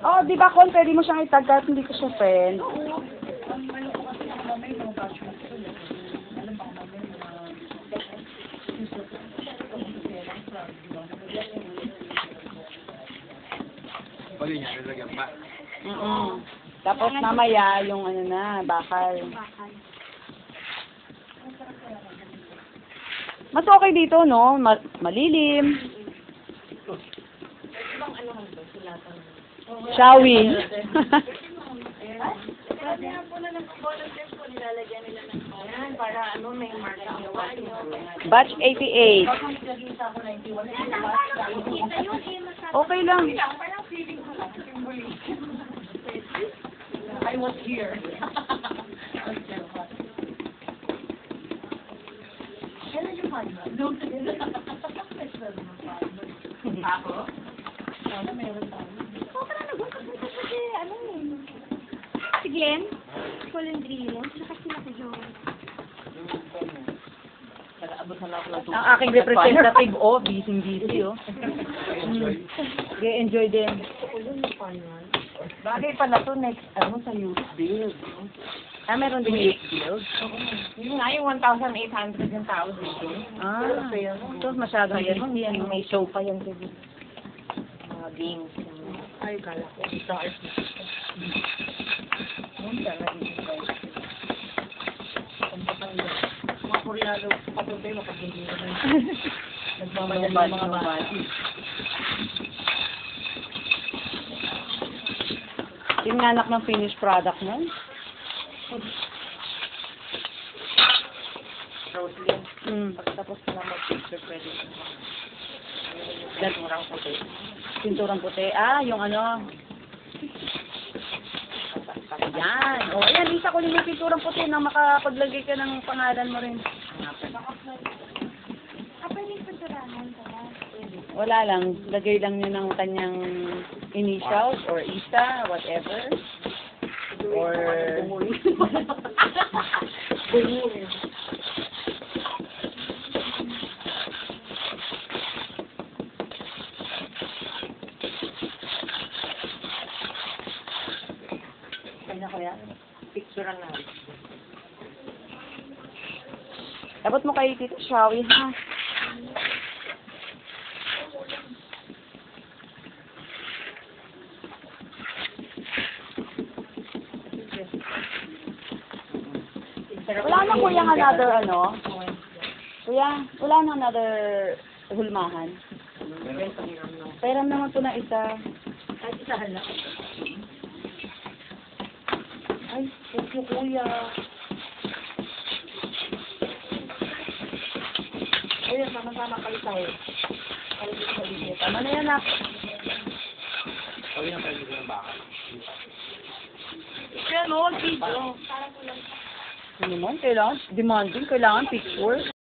Oh, di ba, Con, pwede mo siyang itag kahit hindi ko siya friend. Pwede niya, nilagyan pa. Tapos mamaya, yung ano na, bakal. Mas okay dito, no? Malilim. Shawi. Batch 88. Okay lang. I was here. Kailan yung final? Ako? Sana meron tayo. Si Glenn, Colendrillo, saka sila si Joe. Ang aking representative, oh, busy, oh. Enjoy din. Bagay pala to next, sa youth build. Ah, meron din youth build? Yun nga, yung 1,800 yung tao dito. Ah, ito masyadong hindi, ano. May show pa yan dito. Mga games. Ay, kala ko. Stars. Mga Koreano, patuloy, mapaghindi na. Nagmamadali mga bati. Yung anak ng finished product nun. Tapos na mag-picture pwede. Pinturang puti. Pinturang puti. Ah, yung ano. Yan. O, ayan. Isa ko yung pinturang puti na makapaglagay ka ng pangalan mo rin. Pwede yung pagkarahan pala. Wala lang. Lagay lang niya ng kanyang initials or isa, whatever. Or... Kaya ko yan. Picturean na. Dapat mo kayo dito, Shawi, ha? Wala na kuyang another ano? Kuya, wala na another hulmahan. Pairam naman po na isa. Kahit isahan lang. Ay, thank you, kuya. Kuya, sama-sama kayo tayo. Tama na yan, nak. Pwede na pwede ng bakal. Ano naman, kailangan demanding, kailangan picture.